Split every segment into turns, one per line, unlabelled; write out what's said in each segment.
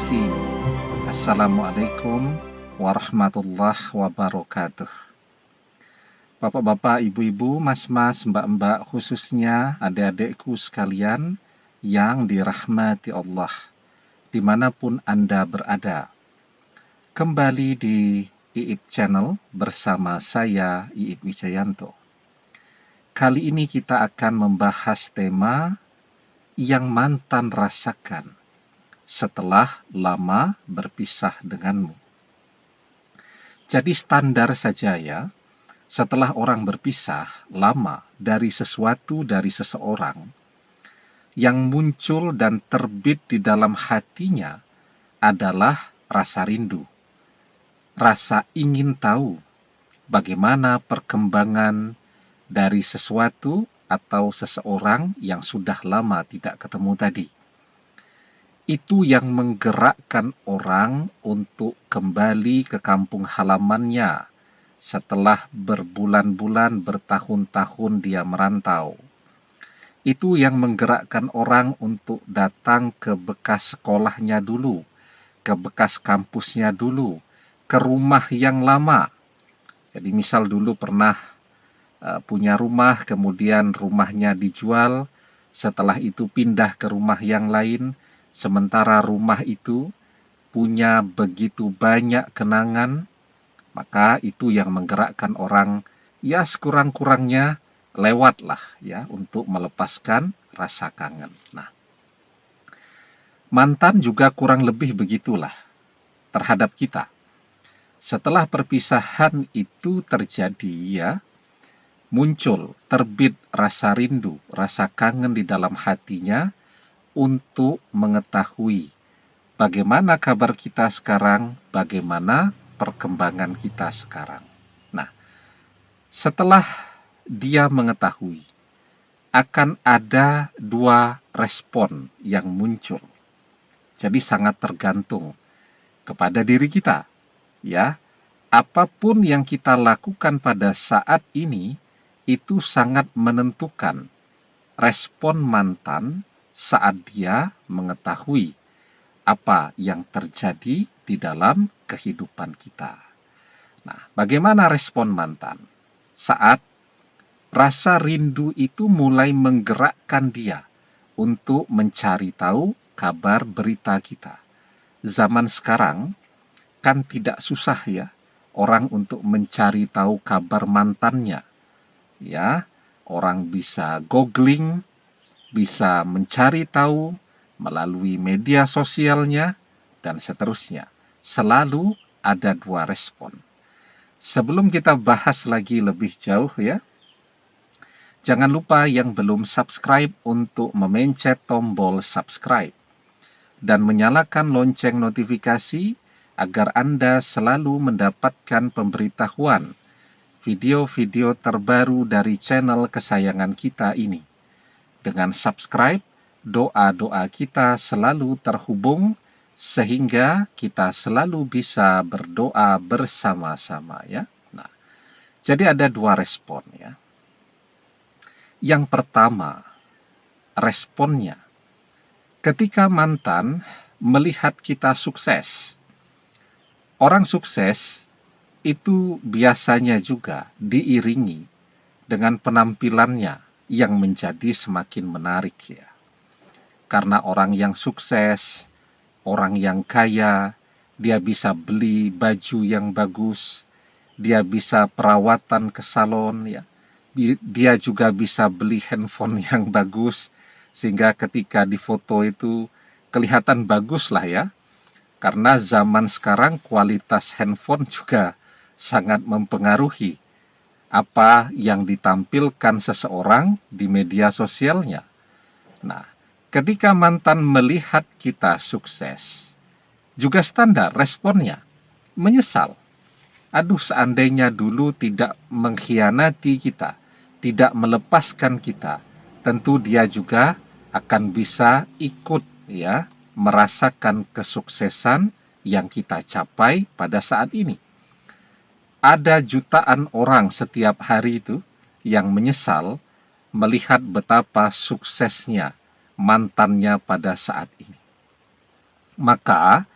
Bismillahirrahmanirrahim. Assalamualaikum warahmatullahi wabarakatuh. Bapak-bapak, ibu-ibu, mas-mas, mbak-mbak, khususnya adik-adikku sekalian yang dirahmati Allah, dimanapun Anda berada. Kembali di IIP Channel bersama saya, IIP Wijayanto. Kali ini kita akan membahas tema yang mantan rasakan setelah lama berpisah denganmu. Jadi standar saja ya, setelah orang berpisah lama dari sesuatu, dari seseorang, yang muncul dan terbit di dalam hatinya adalah rasa rindu, rasa ingin tahu bagaimana perkembangan dari sesuatu atau seseorang yang sudah lama tidak ketemu tadi. Itu yang menggerakkan orang untuk kembali ke kampung halamannya setelah berbulan-bulan, bertahun-tahun dia merantau. Itu yang menggerakkan orang untuk datang ke bekas sekolahnya dulu, ke bekas kampusnya dulu, ke rumah yang lama. Jadi misal dulu pernah punya rumah, kemudian rumahnya dijual, setelah itu pindah ke rumah yang lain, sementara rumah itu punya begitu banyak kenangan, maka itu yang menggerakkan orang, ya sekurang-kurangnya lewatlah ya untuk melepaskan rasa kangen. Nah, mantan juga kurang lebih begitulah terhadap kita. Setelah perpisahan itu terjadi ya, muncul, terbit rasa rindu, rasa kangen di dalam hatinya untuk mengetahui bagaimana kabar kita sekarang, bagaimana perkembangan kita sekarang. Nah, setelah dia mengetahui, akan ada dua respon yang muncul. Jadi sangat tergantung kepada diri kita. Ya, apapun yang kita lakukan pada saat ini, itu sangat menentukan respon mantan saat dia mengetahui apa yang terjadi di dalam kehidupan kita. Nah, bagaimana respon mantan saat rasa rindu itu mulai menggerakkan dia untuk mencari tahu kabar berita kita? Zaman sekarang kan tidak susah ya orang untuk mencari tahu kabar mantannya. Ya, orang bisa googling, bisa mencari tahu melalui media sosialnya, dan seterusnya. Selalu ada dua respon. Sebelum kita bahas lagi lebih jauh ya, jangan lupa yang belum subscribe untuk memencet tombol subscribe dan menyalakan lonceng notifikasi agar Anda selalu mendapatkan pemberitahuan video-video terbaru dari channel kesayangan kita ini. Dengan subscribe, doa-doa kita selalu terhubung sehingga kita selalu bisa berdoa bersama-sama ya. Nah, jadi ada dua respon ya. Yang pertama, responnya ketika mantan melihat kita sukses. Orang sukses itu biasanya juga diiringi dengan penampilannya yang menjadi semakin menarik ya. Karena orang yang sukses, orang yang kaya, dia bisa beli baju yang bagus, dia bisa perawatan ke salon ya. Dia juga bisa beli handphone yang bagus, sehingga ketika difoto itu kelihatan bagus lah ya. Karena zaman sekarang kualitas handphone juga sangat mempengaruhi apa yang ditampilkan seseorang di media sosialnya. Nah, ketika mantan melihat kita sukses, juga standar responnya, menyesal. Aduh, seandainya dulu tidak mengkhianati kita, tidak melepaskan kita, tentu dia juga akan bisa ikut ya, merasakan kesuksesan yang kita capai pada saat ini. Ada jutaan orang setiap hari itu yang menyesal melihat betapa suksesnya mantannya pada saat ini. Maka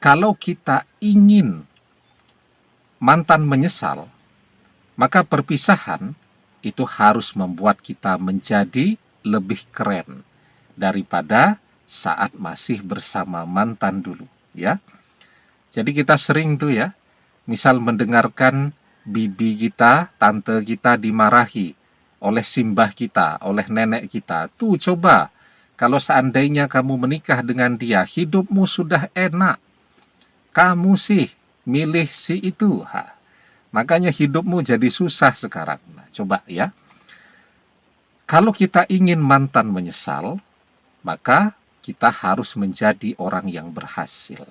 Kalau kita ingin mantan menyesal, maka perpisahan itu harus membuat kita menjadi lebih keren daripada saat masih bersama mantan dulu, ya. Jadi kita sering tuh ya, misal mendengarkan bibi kita, tante kita dimarahi oleh simbah kita, oleh nenek kita. Tuh coba, kalau seandainya kamu menikah dengan dia, hidupmu sudah enak. Kamu sih milih si itu. Makanya hidupmu jadi susah sekarang. Nah, coba ya. Kalau kita ingin mantan menyesal, maka kita harus menjadi orang yang berhasil.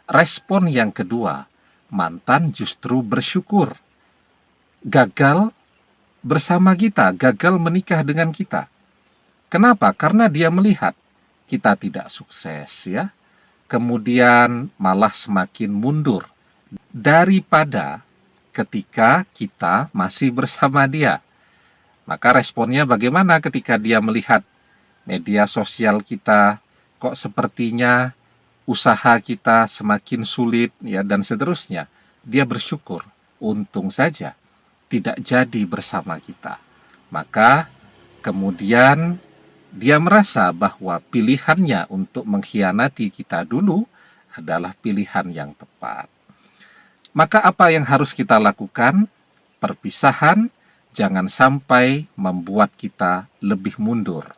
Respon yang kedua, mantan justru bersyukur. Gagal bersama kita, gagal menikah dengan kita. Kenapa? Karena dia melihat kita tidak sukses, ya. Kemudian malah semakin mundur daripada ketika kita masih bersama dia. Maka responnya bagaimana ketika dia melihat media sosial kita kok sepertinya usaha kita semakin sulit, ya, dan seterusnya. Dia bersyukur, untung saja tidak jadi bersama kita. Maka kemudian dia merasa bahwa pilihannya untuk mengkhianati kita dulu adalah pilihan yang tepat. Maka apa yang harus kita lakukan? Perpisahan jangan sampai membuat kita lebih mundur.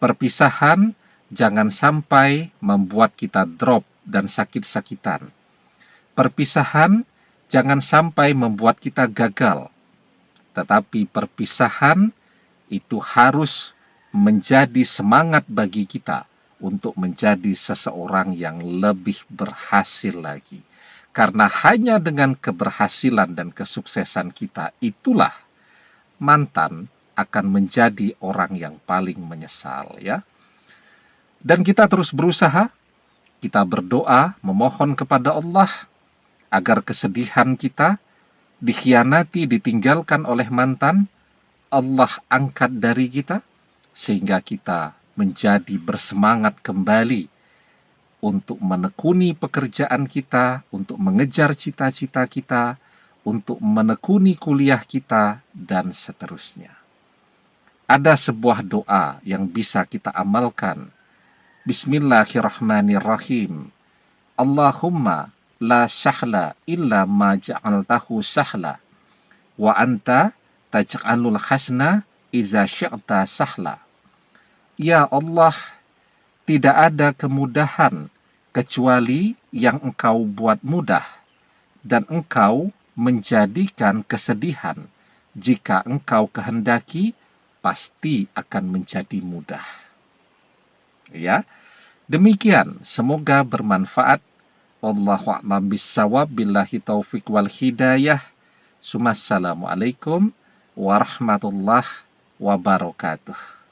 Perpisahan jangan sampai membuat kita drop dan sakit-sakitan. Perpisahan jangan sampai membuat kita gagal. Tetapi perpisahan itu harus menjadi semangat bagi kita untuk menjadi seseorang yang lebih berhasil lagi. Karena hanya dengan keberhasilan dan kesuksesan kita itulah mantan akan menjadi orang yang paling menyesal, ya. Dan kita terus berusaha, kita berdoa, memohon kepada Allah agar kesedihan kita dikhianati, ditinggalkan oleh mantan, Allah angkat dari kita, sehingga kita menjadi bersemangat kembali untuk menekuni pekerjaan kita, untuk mengejar cita-cita kita, untuk menekuni kuliah kita, dan seterusnya. Ada sebuah doa yang bisa kita amalkan. Bismillahirrahmanirrahim. Allahumma la sahla illa ma ja'altahu sahla, wa anta taj'alul hasna iza syi'ta sahla. Ya Allah, tidak ada kemudahan kecuali yang Engkau buat mudah, dan Engkau menjadikan kesedihan jika Engkau kehendaki, pasti akan menjadi mudah. Ya, demikian, semoga bermanfaat. Wallahu a'lam bissawab, billahi taufik wal hidayah. Assalamualaikum warahmatullahi wabarakatuh.